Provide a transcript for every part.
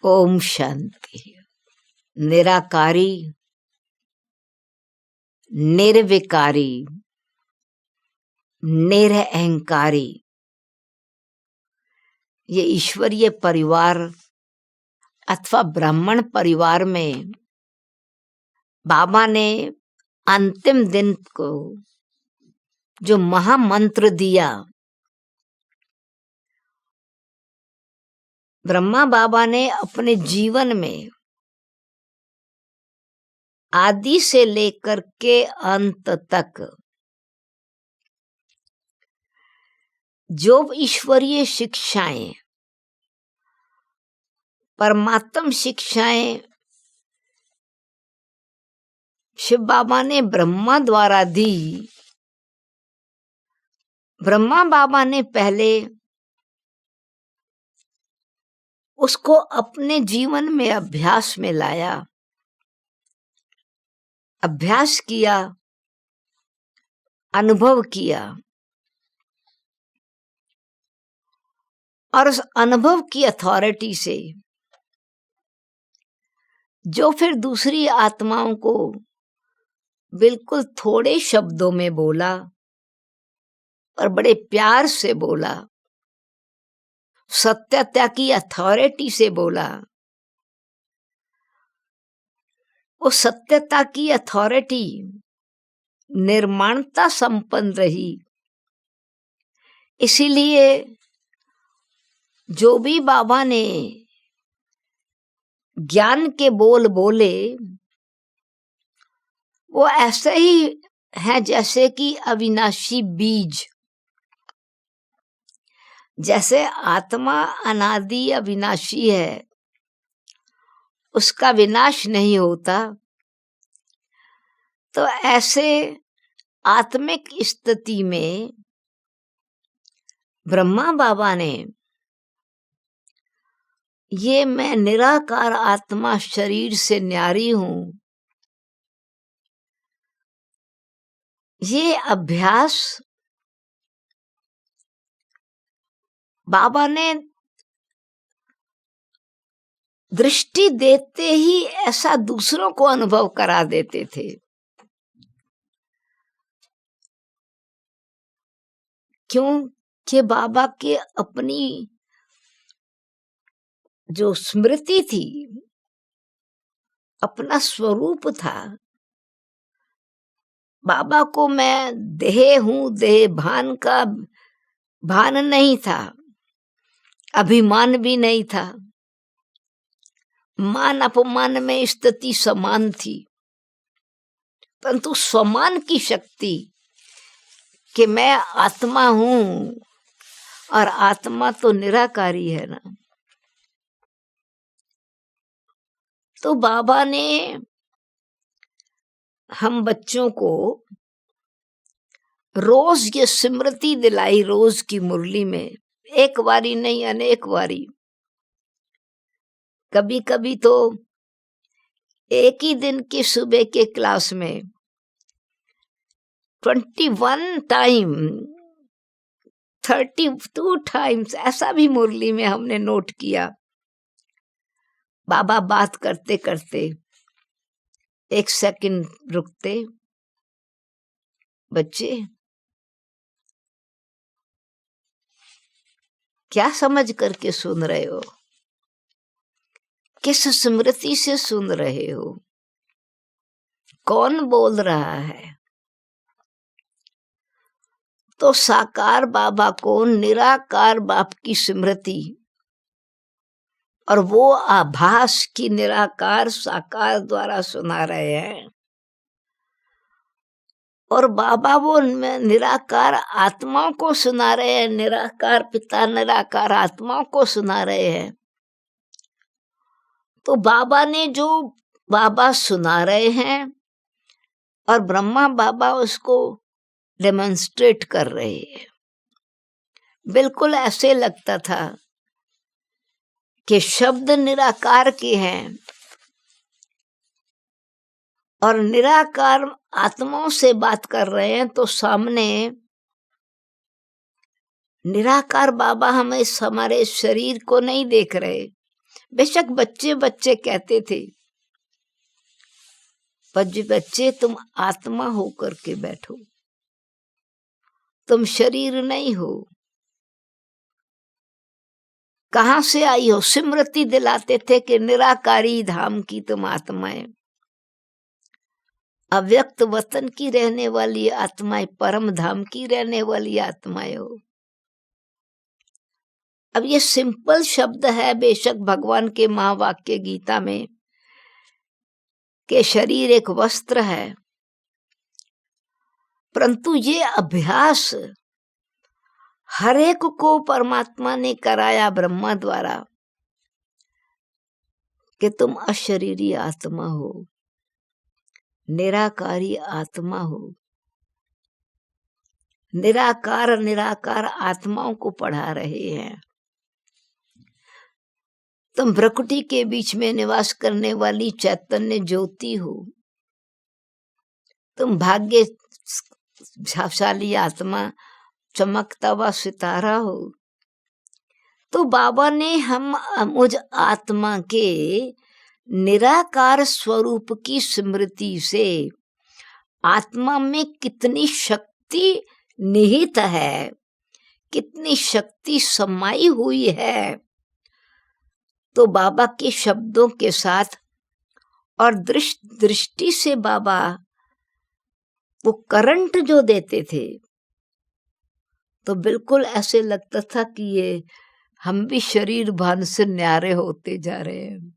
ओम शांति। निराकारी, निर्विकारी, निरअहंकारी, ये ईश्वरीय परिवार अथवा ब्राह्मण परिवार में बाबा ने अंतिम दिन को जो महामंत्र दिया, ब्रह्मा बाबा ने अपने जीवन में आदि से लेकर के अंत तक जो ईश्वरीय शिक्षाएं, परमात्म शिक्षाएं शिव बाबा ने ब्रह्मा द्वारा दी, ब्रह्मा बाबा ने पहले उसको अपने जीवन में अभ्यास में लाया, अभ्यास किया, अनुभव किया और उस अनुभव की अथॉरिटी से जो फिर दूसरी आत्माओं को बिल्कुल थोड़े शब्दों में बोला और बड़े प्यार से बोला, सत्यता की अथॉरिटी से बोला, वो सत्यता की अथॉरिटी निर्माणता संपन्न रही। इसीलिए जो भी बाबा ने ज्ञान के बोल बोले वो ऐसे ही है जैसे कि अविनाशी बीज। जैसे आत्मा अनादि अविनाशी है, उसका विनाश नहीं होता, तो ऐसे आत्मिक स्थिति में ब्रह्मा बाबा ने ये मैं निराकार आत्मा शरीर से न्यारी हूं, ये अभ्यास बाबा ने दृष्टि देते ही ऐसा दूसरों को अनुभव करा देते थे। क्यों कि बाबा के अपनी जो स्मृति थी, अपना स्वरूप था। बाबा को मैं देह हूं, देह भान का भान नहीं था, अभिमान भी नहीं था, मान अपमान में स्थिति समान थी, परंतु स्वमान की शक्ति कि मैं आत्मा हूं और आत्मा तो निराकारी है ना। तो बाबा ने हम बच्चों को रोज ये स्मृति दिलाई, रोज की मुरली में, एक बारी नहीं अनेक बारी। कभी कभी तो एक ही दिन की सुबह के क्लास में 21 टाइम, 32 टाइम्स ऐसा भी मुरली में हमने नोट किया। बाबा बात करते करते एक सेकंड रुकते, बच्चे क्या समझ करके सुन रहे हो, किस स्मृति से सुन रहे हो, कौन बोल रहा है। तो साकार बाबा को निराकार बाप की स्मृति और वो आभास की निराकार साकार द्वारा सुना रहे हैं, और बाबा वो निराकार आत्माओं को सुना रहे हैं, निराकार पिता निराकार आत्माओं को सुना रहे हैं। तो बाबा ने जो बाबा सुना रहे हैं और ब्रह्मा बाबा उसको डेमोन्स्ट्रेट कर रहे हैं। बिल्कुल ऐसे लगता था कि शब्द निराकार के हैं और निराकार आत्माओं से बात कर रहे हैं, तो सामने निराकार बाबा हमें हमारे शरीर को नहीं देख रहे, बेशक बच्चे बच्चे कहते थे, पर जी बच्चे तुम आत्मा होकर के बैठो, तुम शरीर नहीं हो। कहाँ से आई हो? स्मृति दिलाते थे कि निराकारी धाम की तुम आत्माएं, अव्यक्त वतन की रहने वाली आत्माएं, परम धाम की रहने वाली आत्माएं हो। अब ये सिंपल शब्द है बेशक भगवान के महावाक्य गीता में कि शरीर एक वस्त्र है, परंतु ये अभ्यास हर एक को परमात्मा ने कराया ब्रह्मा द्वारा कि तुम अशरीरी आत्मा हो, निराकारी आत्मा हो। निराकार निराकार आत्माओं को पढ़ा रहे हैं। तुम प्रकृति के बीच में निवास करने वाली चैतन्य ज्योति हो, तुम भाग्यशाली आत्मा, चमकता हुआ सितारा हो। तो बाबा ने मुझ आत्मा के निराकार स्वरूप की स्मृति से आत्मा में कितनी शक्ति निहित है, कितनी शक्ति समाई हुई है, तो बाबा के शब्दों के साथ और दृष्टि से बाबा वो करंट जो देते थे, तो बिल्कुल ऐसे लगता था कि ये हम भी शरीर भान से न्यारे होते जा रहे हैं।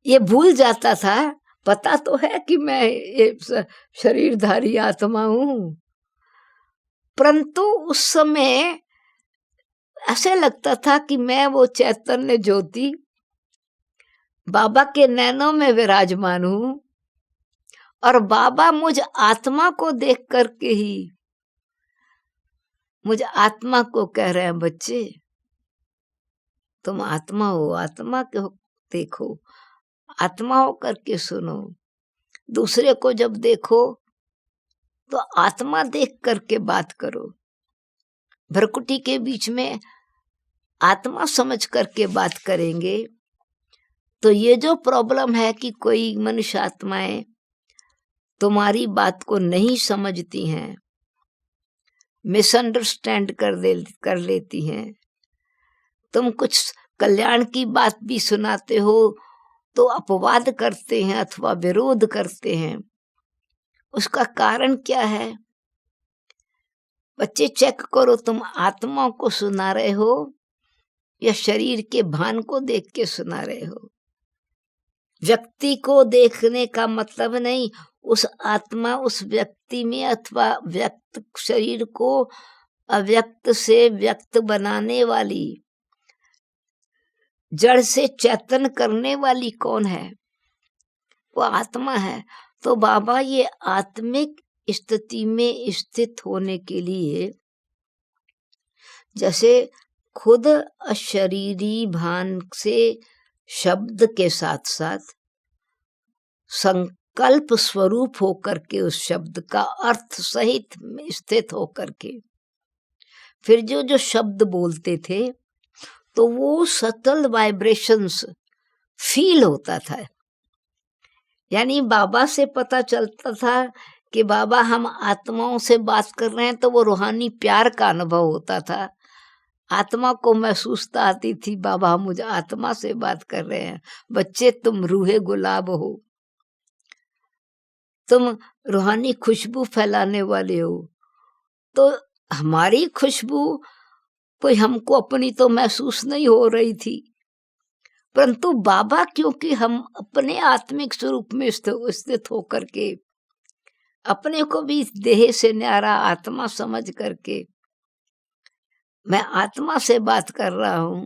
ये भूल जाता था, पता तो है कि मैं ये शरीरधारी आत्मा हूं, परंतु उस समय ऐसे लगता था कि मैं वो चैतन्य ज्योति बाबा के नैनों में विराजमान हूं, और बाबा मुझ आत्मा को देख करके ही मुझ आत्मा को कह रहे हैं, बच्चे तुम आत्मा हो, आत्मा को देखो, आत्मा हो करके सुनो। दूसरे को जब देखो तो आत्मा देख करके बात करो। भ्रकुटी के बीच में आत्मा समझ करके बात करेंगे तो ये जो प्रॉब्लम है कि कोई मनुष्य आत्माएं तुम्हारी बात को नहीं समझती हैं, मिसअंडरस्टैंड कर लेती हैं, तुम कुछ कल्याण की बात भी सुनाते हो तो अपवाद करते हैं अथवा विरोध करते हैं। उसका कारण क्या है? बच्चे चेक करो, तुम आत्मा को सुना रहे हो या शरीर के भान को देख के सुना रहे हो? व्यक्ति को देखने का मतलब नहीं, उस आत्मा उस व्यक्ति में अथवा व्यक्त शरीर को अव्यक्त से व्यक्त बनाने वाली, जड़ से चेतन करने वाली कौन है? वो आत्मा है। तो बाबा ये आत्मिक स्थिति में स्थित होने के लिए जैसे खुद अशरीरी भान से शब्द के साथ साथ संकल्प स्वरूप होकर के उस शब्द का अर्थ सहित स्थित होकर के फिर जो शब्द बोलते थे तो वो सटल वाइब्रेशंस फील होता था। यानी बाबा से पता चलता था कि बाबा हम आत्माओं से बात कर रहे हैं, तो वो रूहानी प्यार का अनुभव होता था। आत्मा को महसूसता आती थी, बाबा हम मुझे आत्मा से बात कर रहे हैं। बच्चे तुम रूहे गुलाब हो, तुम रूहानी खुशबू फैलाने वाले हो। तो हमारी खुशबू कोई हमको अपनी तो महसूस नहीं हो रही थी, परंतु बाबा क्योंकि हम अपने आत्मिक स्वरूप में स्थित होकर के अपने को भी देह से न्यारा आत्मा समझ करके मैं आत्मा से बात कर रहा हूं,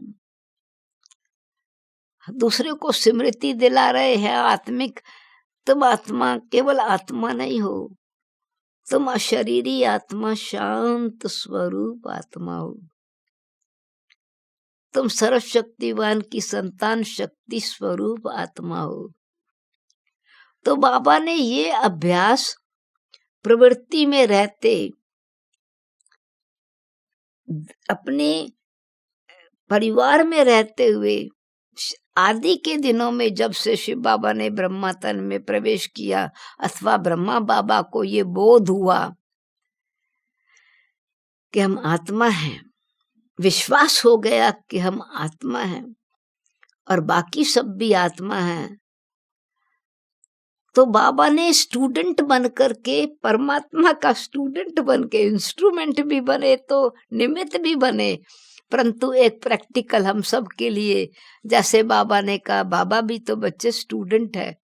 दूसरे को स्मृति दिला रहे हैं आत्मिक। तुम आत्मा केवल आत्मा नहीं हो, तुम अशरीरी आत्मा, शांत स्वरूप आत्मा हो। तुम सर्वशक्तिवान की संतान, शक्ति स्वरूप आत्मा हो। तो बाबा ने ये अभ्यास प्रवृत्ति में रहते अपने परिवार में रहते हुए आदि के दिनों में जब से शिव बाबा ने ब्रह्मा तन में प्रवेश किया अथवा ब्रह्मा बाबा को ये बोध हुआ कि हम आत्मा हैं, विश्वास हो गया कि हम आत्मा हैं और बाकी सब भी आत्मा हैं, तो बाबा ने स्टूडेंट बन करके, परमात्मा का स्टूडेंट बन के, इंस्ट्रूमेंट भी बने तो निमित्त भी बने, परंतु एक प्रैक्टिकल हम सब के लिए, जैसे बाबा ने कहा बाबा भी तो बच्चे स्टूडेंट है,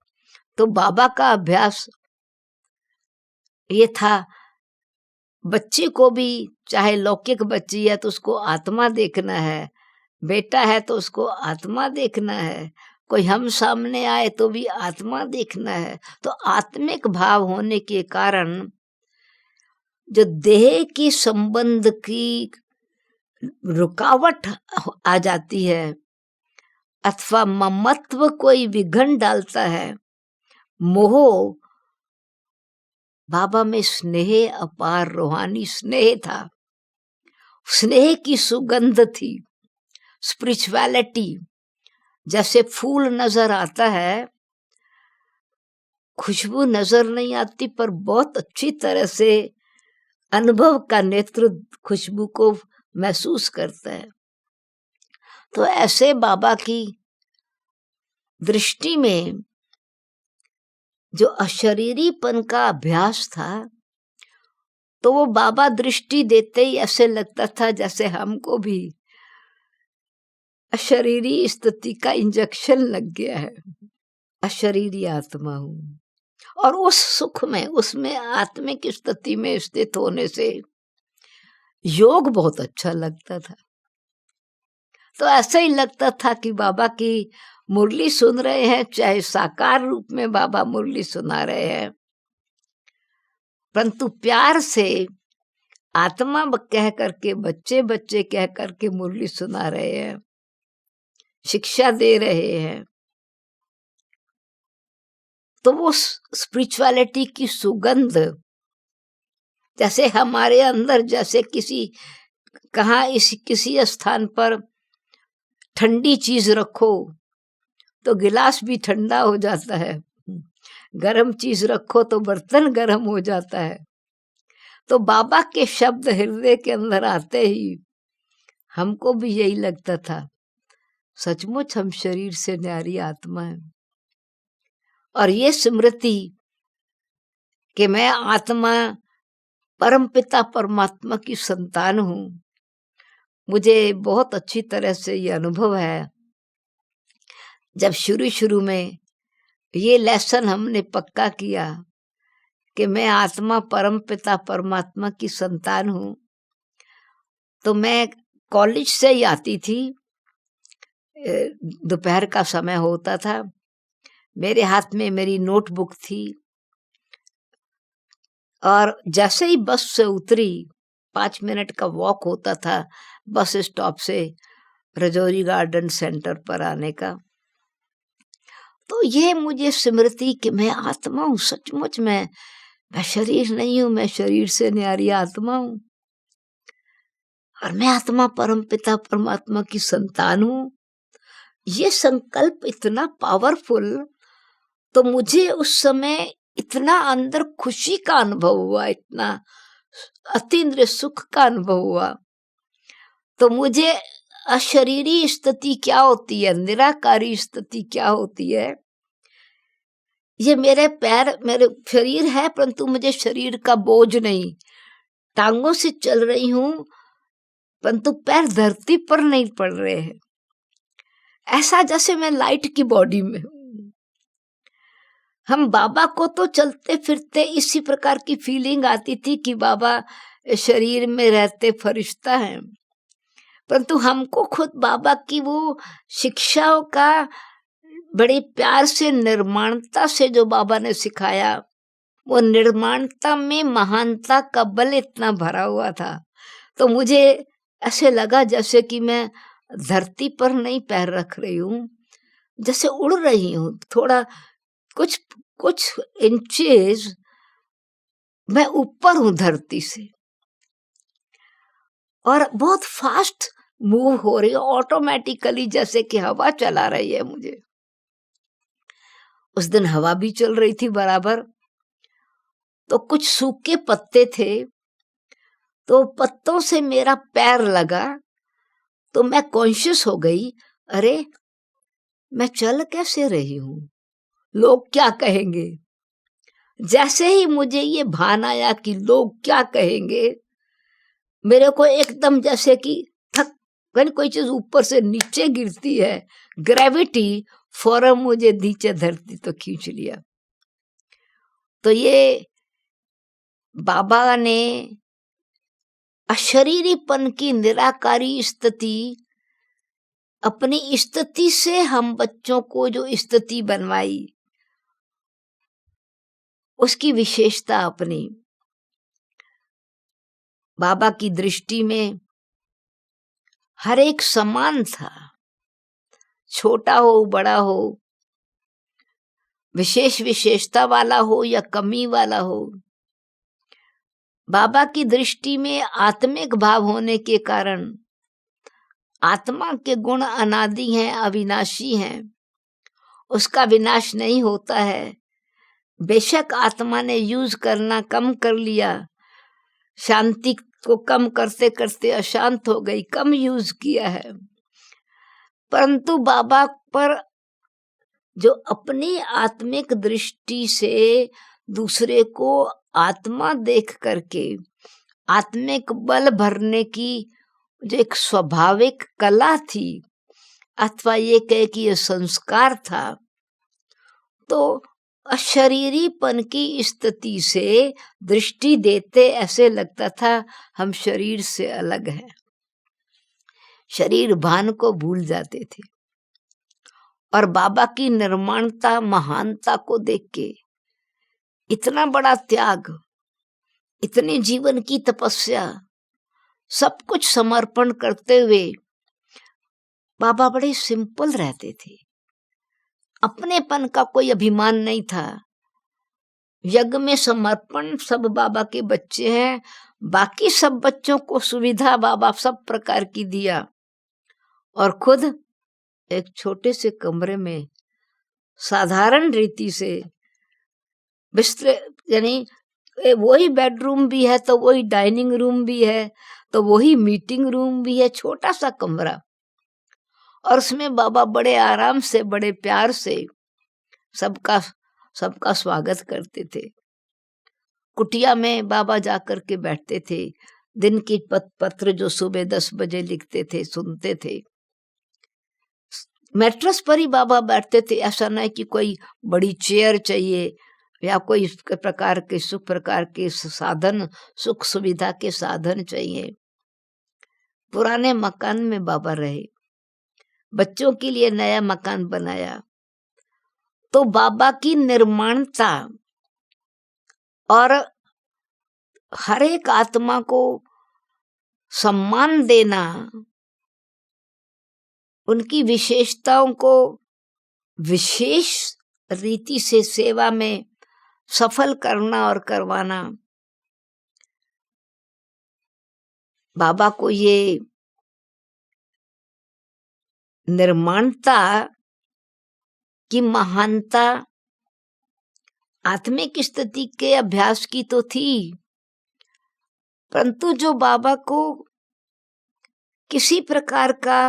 तो बाबा का अभ्यास ये था बच्चे को भी, चाहे लौकिक बच्ची है तो उसको आत्मा देखना है, बेटा है तो उसको आत्मा देखना है, कोई हम सामने आए तो भी आत्मा देखना है। तो आत्मिक भाव होने के कारण जो देह की संबंध की रुकावट आ जाती है अथवा ममत्व कोई विघन डालता है, मोह, बाबा में स्नेह अपार रूहानी स्नेह था, स्नेह की सुगंध थी, स्पिरिचुअलिटी। जैसे फूल नजर आता है, खुशबू नजर नहीं आती, पर बहुत अच्छी तरह से अनुभव का नेत्र खुशबू को महसूस करता है। तो ऐसे बाबा की दृष्टि में जो अशरीरीपन का अभ्यास था, तो वो बाबा दृष्टि देते ही ऐसे लगता था जैसे हमको भी अशरीरी स्थिति का इंजेक्शन लग गया है। अशरीरी आत्मा हूं और उस सुख में, उसमें आत्मिक स्थिति में स्थित होने से योग बहुत अच्छा लगता था। तो ऐसा ही लगता था कि बाबा की मुरली सुन रहे हैं, चाहे साकार रूप में बाबा मुरली सुना रहे हैं, परंतु प्यार से आत्मा कह करके, बच्चे बच्चे कह करके मुरली सुना रहे हैं, शिक्षा दे रहे हैं। तो वो स्पिरिचुअलिटी की सुगंध, जैसे हमारे अंदर, जैसे किसी स्थान पर ठंडी चीज रखो तो गिलास भी ठंडा हो जाता है, गर्म चीज रखो तो बर्तन गर्म हो जाता है। तो बाबा के शब्द हृदय के अंदर आते ही हमको भी यही लगता था, सचमुच हम शरीर से न्यारी आत्मा है। और ये स्मृति कि मैं आत्मा परमपिता परमात्मा की संतान हूं, मुझे बहुत अच्छी तरह से ये अनुभव है। जब शुरू में ये लेसन हमने पक्का किया कि मैं आत्मा परमपिता परमात्मा की संतान हूं, तो मैं कॉलेज से ही आती थी, दोपहर का समय होता था, मेरे हाथ में मेरी नोटबुक थी, और जैसे ही बस से उतरी, 5 मिनट का वॉक होता था बस स्टॉप से रजौरी गार्डन सेंटर पर आने का, तो ये मुझे स्मृति कि मैं आत्मा हूँ, सचमुच मैं शरीर नहीं हूं, मैं शरीर से न्यारी आत्मा हूं, और मैं आत्मा परमपिता परमात्मा की संतान हूं। ये संकल्प इतना पावरफुल, तो मुझे उस समय इतना अंदर खुशी का अनुभव हुआ, इतना अतीन्द्रिय सुख का अनुभव हुआ। तो मुझे अशरीरी स्थिति क्या होती है, निराकारी स्थिति क्या होती है, ये मेरे पैर, मेरे शरीर है, परंतु मुझे शरीर का बोझ नहीं, टांगों से चल रही हूं, परंतु पैर धरती पर नहीं पड़ रहे हैं, ऐसा जैसे मैं लाइट की बॉडी में हूं। हम बाबा को तो चलते फिरते इसी प्रकार की फीलिंग आती थी कि बाबा शरीर में रहते फरिश्ता हैं, परंतु हमको खुद बाबा की वो शिक्षाओं का बड़े प्यार से, निर्माणता से जो बाबा ने सिखाया, वो निर्माणता में महानता का बल इतना भरा हुआ था। तो मुझे ऐसे लगा जैसे कि मैं धरती पर नहीं पैर रख रही हूं, जैसे उड़ रही हूं, थोड़ा कुछ इंचेस मैं ऊपर हूं धरती से, और बहुत फास्ट मूव हो रही है ऑटोमेटिकली, जैसे कि हवा चला रही है मुझे। उस दिन हवा भी चल रही थी बराबर। तो कुछ सूखे पत्ते थे, तो पत्तों से मेरा पैर लगा, तो मैं कॉन्शियस हो गई, अरे मैं चल कैसे रही हूं, लोग क्या कहेंगे। जैसे ही मुझे ये भान आया कि लोग क्या कहेंगे, मेरे को एकदम जैसे कि थक, कोई चीज ऊपर से नीचे गिरती है, ग्रेविटी फौरन मुझे नीचे धरती तो खींच लिया। तो ये बाबा ने अशरीरीपन की निराकारी स्थिति, अपनी स्थिति से हम बच्चों को जो स्थिति बनवाई, उसकी विशेषता अपनी। बाबा की दृष्टि में हर एक समान था, छोटा हो बड़ा हो, विशेष विशेषता वाला हो या कमी वाला हो। बाबा की दृष्टि में आत्मिक भाव होने के कारण आत्मा के गुण अनादि हैं, अविनाशी हैं, उसका विनाश नहीं होता है। बेशक आत्मा ने यूज करना कम कर लिया, शांति को कम करते करते अशांत हो गई, कम यूज किया है, परंतु बाबा पर जो अपनी आत्मिक दृष्टि से दूसरे को आत्मा देख करके आत्मिक बल भरने की जो एक स्वाभाविक कला थी, अथवा ये कहे कि ये संस्कार था, तो अशरीरीपन की स्थिति से दृष्टि देते ऐसे लगता था हम शरीर से अलग हैं, शरीर भान को भूल जाते थे। और बाबा की निर्माणता, महानता को देख के, इतना बड़ा त्याग, इतने जीवन की तपस्या, सब कुछ समर्पण करते हुए बाबा बड़े सिंपल रहते थे। अपनेपन का कोई अभिमान नहीं था। यज्ञ में समर्पण, सब बाबा के बच्चे हैं, बाकी सब बच्चों को सुविधा बाबा सब प्रकार की दिया, और खुद एक छोटे से कमरे में साधारण रीति से बिस्तर, यानी वही बेडरूम भी है तो वही डाइनिंग रूम भी है तो वही मीटिंग रूम भी है, छोटा सा कमरा, और उसमें बाबा बड़े आराम से, बड़े प्यार से सबका स्वागत करते थे। कुटिया में बाबा जाकर के बैठते थे, दिन की पत्र जो सुबह 10 बजे लिखते थे सुनते थे। मैट्रेस पर ही बाबा बैठते थे, ऐसा नहीं कि कोई बड़ी चेयर चाहिए या कोई प्रकार के साधन, सुख सुविधा के साधन चाहिए। पुराने मकान में बाबा रहे, बच्चों के लिए नया मकान बनाया, तो बाबा की निर्माणता और हर एक आत्मा को सम्मान देना, उनकी विशेषताओं को विशेष रीति से सेवा में सफल करना और करवाना, बाबा को ये निर्माणता की महानता आत्मिक स्थिति के अभ्यास की तो थी, परंतु जो बाबा को किसी प्रकार का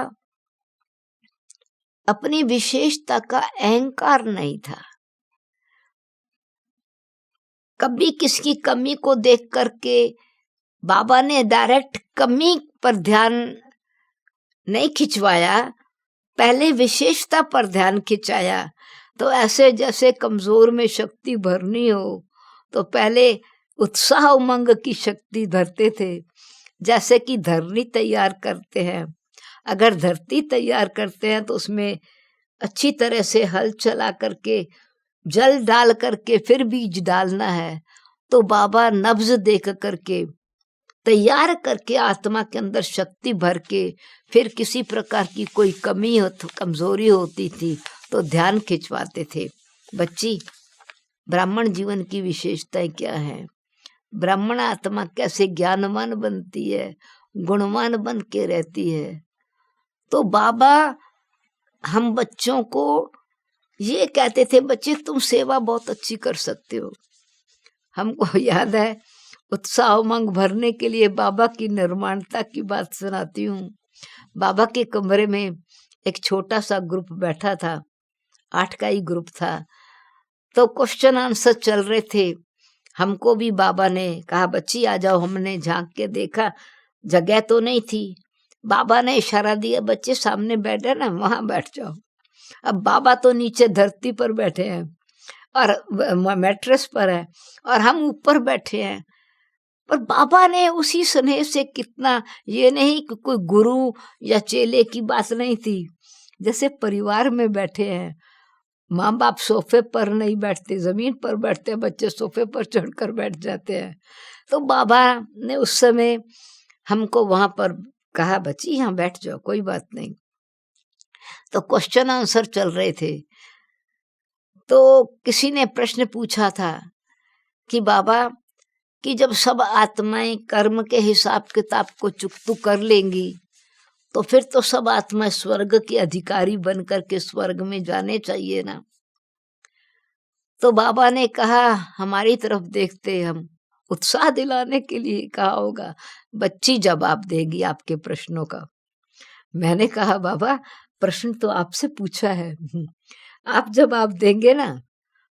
अपनी विशेषता का अहंकार नहीं था। कभी किसकी कमी को देख करके बाबा ने डायरेक्ट कमी पर ध्यान नहीं खिंचवाया, पहले विशेषता पर ध्यान खिंचाया। तो ऐसे जैसे कमजोर में शक्ति भरनी हो तो पहले उत्साह उमंग की शक्ति धरते थे, जैसे कि धरनी तैयार करते हैं। अगर धरती तैयार करते हैं तो उसमें अच्छी तरह से हल चला करके जल डाल करके फिर बीज डालना है। तो बाबा नब्ज देख करके तैयार करके आत्मा के अंदर शक्ति भर के, फिर किसी प्रकार की कोई कमी हो, कमजोरी होती थी तो ध्यान खिंचवाते थे। बच्ची, ब्राह्मण जीवन की विशेषताएं क्या है? ब्राह्मण आत्मा कैसे ज्ञानवान बनती है, गुणवान बन के रहती है, तो बाबा हम बच्चों को ये कहते थे, बच्चे तुम सेवा बहुत अच्छी कर सकते हो। हमको याद है, उत्साह उमंग भरने के लिए बाबा की निर्माणता की बात सुनाती हूँ। बाबा के कमरे में एक छोटा सा ग्रुप बैठा था, 8 का ही ग्रुप था। तो क्वेश्चन आंसर चल रहे थे। हमको भी बाबा ने कहा बच्ची आ जाओ। हमने झांक के देखा, जगह तो नहीं थी। बाबा ने इशारा दिया, बच्चे सामने बैठे ना, वहां बैठ जाओ। अब बाबा तो नीचे धरती पर बैठे हैं और मैट्रेस पर है और हम ऊपर बैठे हैं। पर बाबा ने उसी स्नेह से कितना, ये नहीं कि कोई गुरु या चेले की बात नहीं थी, जैसे परिवार में बैठे हैं। माँ बाप सोफे पर नहीं बैठते, जमीन पर बैठते हैं, बच्चे सोफे पर चढ़कर बैठ जाते हैं। तो बाबा ने उस समय हमको वहां पर कहा, बच्ची यहाँ बैठ जाओ, कोई बात नहीं। तो क्वेश्चन आंसर चल रहे थे। तो किसी ने प्रश्न पूछा था कि बाबा कि जब सब आत्माएं कर्म के हिसाब किताब को चुकतू कर लेंगी तो फिर तो सब आत्माएं स्वर्ग के अधिकारी बन करके स्वर्ग में जाने चाहिए ना। तो बाबा ने कहा, हमारी तरफ देखते, हम उत्साह दिलाने के लिए कहा होगा, बच्ची जवाब देगी आपके प्रश्नों का। मैंने कहा, बाबा प्रश्न तो आपसे पूछा है, आप जवाब देंगे ना।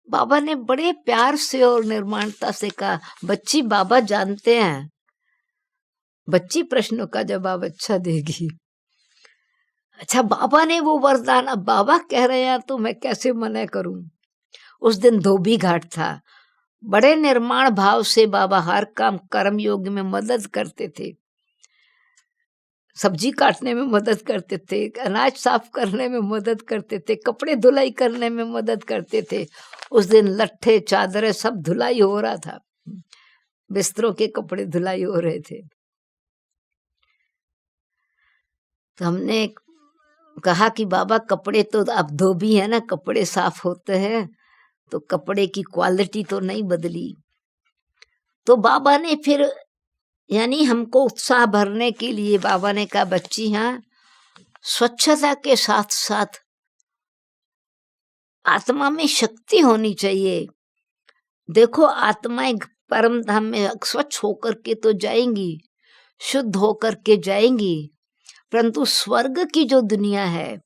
बाबा ने बड़े प्यार से और निर्माणता से कहा, बच्ची बाबा जानते हैं, बच्ची प्रश्नों का जवाब अच्छा देगी। अच्छा, बाबा ने वो वरदान, अब बाबा कह रहे हैं तो मैं कैसे मना करूं। उस दिन धोबी घाट था। बड़े निर्माण भाव से बाबा हर काम कर्म योग में मदद करते थे। सब्जी काटने में मदद करते थे, अनाज साफ करने में मदद करते थे, कपड़े धुलाई करने में मदद करते थे। उस दिन लट्ठे चादरें सब धुलाई हो रहा था, बिस्तरों के कपड़े धुलाई हो रहे थे। तो हमने कहा कि बाबा कपड़े तो आप धोबी है ना, कपड़े साफ होते हैं, तो कपड़े की क्वालिटी तो नहीं बदली। तो बाबा ने फिर यानी हमको उत्साह भरने के लिए बाबा ने कहा, बच्ची हाँ, स्वच्छता के साथ साथ आत्मा में शक्ति होनी चाहिए। देखो आत्माएं परम धाम में स्वच्छ होकर के तो जाएंगी, शुद्ध होकर के जाएंगी, परंतु स्वर्ग की जो दुनिया है,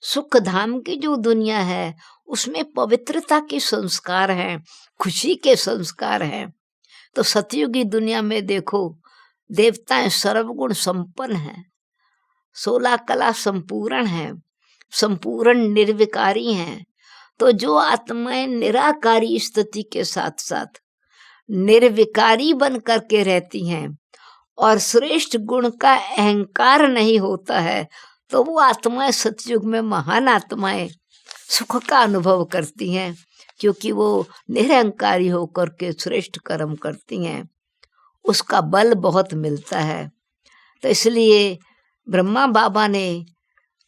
सुख धाम की जो दुनिया है, उसमें पवित्रता के संस्कार हैं, खुशी के संस्कार हैं। तो सतयुगी दुनिया में देखो, देवताएं सर्वगुण संपन्न हैं, 16 कला संपूर्ण हैं, संपूर्ण निर्विकारी हैं। तो जो आत्माएं निराकारी स्थिति के साथ साथ निर्विकारी बन करके रहती हैं और श्रेष्ठ गुण का अहंकार नहीं होता है, तो वो आत्माएं सतयुग में महान आत्माएं सुख का अनुभव करती हैं, क्योंकि वो निरहंकारी होकर के श्रेष्ठ कर्म करती हैं, उसका बल बहुत मिलता है। तो इसलिए ब्रह्मा बाबा ने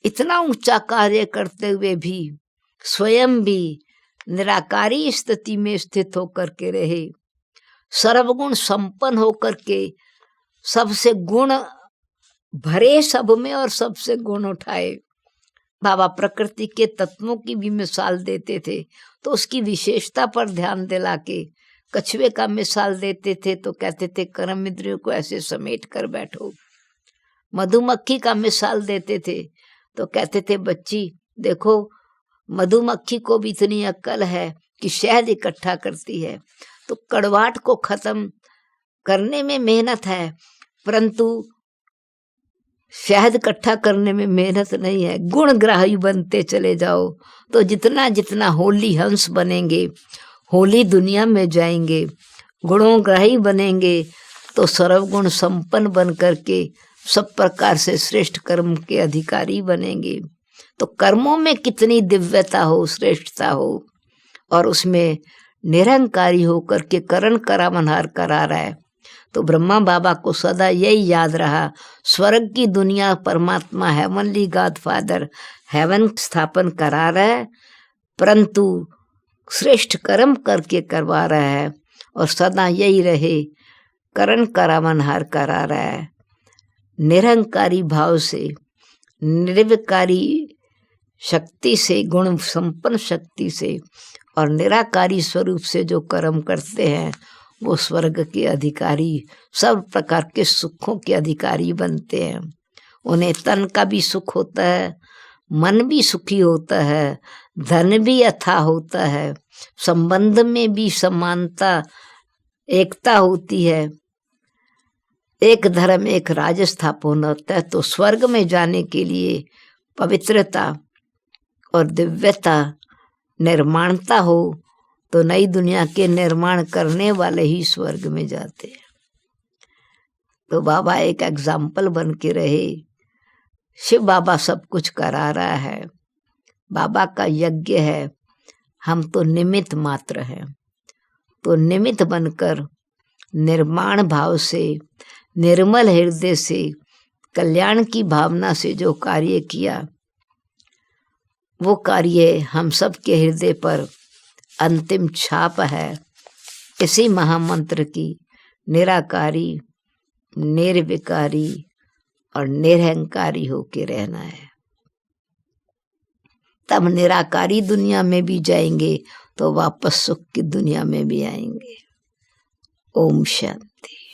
इतना ऊंचा कार्य करते हुए भी स्वयं भी निराकारी स्थिति में स्थित होकर के रहे, सर्वगुण संपन्न होकर के सबसे गुण भरे सब में और सबसे गुण उठाए। बाबा प्रकृति के तत्वों की भी मिसाल देते थे, तो उसकी विशेषता पर ध्यान दिला के कछुए का मिसाल देते थे, तो कहते थे कर्म इंद्रियों को ऐसे समेट कर बैठो। मधुमक्खी का मिसाल देते थे, तो कहते थे बच्ची देखो, मधुमक्खी को भी इतनी अक्ल है कि शहद इकट्ठा करती है, तो कड़वाहट को खत्म करने में मेहनत है, परंतु शहद इकट्ठा करने में मेहनत नहीं है। गुणग्राही बनते चले जाओ, तो जितना जितना होली हंस बनेंगे, होली दुनिया में जाएंगे, गुणोग्राही बनेंगे, तो सर्वगुण संपन्न बन करके सब प्रकार से श्रेष्ठ कर्म के अधिकारी बनेंगे। तो कर्मों में कितनी दिव्यता हो, श्रेष्ठता हो, और उसमें निरंकारी होकर के करण करावनहार करा रहा है। तो ब्रह्मा बाबा को सदा यही याद रहा, स्वर्ग की दुनिया परमात्मा हेवनली गॉड फादर हेवन स्थापन करा रहा है, परंतु श्रेष्ठ कर्म करके करवा रहा है, और सदा यही रहे, करण करावनहार करा रहा है। निरंकारी भाव से निर्विकारी शक्ति से, गुण संपन्न शक्ति से और निराकारी स्वरूप से जो कर्म करते हैं वो स्वर्ग के अधिकारी, सब प्रकार के सुखों के अधिकारी बनते हैं। उन्हें तन का भी सुख होता है, मन भी सुखी होता है, धन भी अथाह होता है, संबंध में भी समानता, एकता होती है, एक धर्म एक राज स्थापन होता है। तो स्वर्ग में जाने के लिए पवित्रता और दिव्यता, निर्माणता हो तो नई दुनिया के निर्माण करने वाले ही स्वर्ग में जाते हैं। तो बाबा एक एग्जाम्पल बन के रहे। शिव बाबा सब कुछ करा रहा है, बाबा का यज्ञ है, हम तो निमित्त मात्र हैं। तो निमित्त बनकर निर्माण भाव से, निर्मल हृदय से, कल्याण की भावना से जो कार्य किया, वो कार्य हम सब के हृदय पर अंतिम छाप है। इसी महामंत्र की निराकारी, निर्विकारी और निरहंकारी होके रहना है। तब निराकारी दुनिया में भी जाएंगे तो वापस सुख की दुनिया में भी आएंगे। ओम शांति।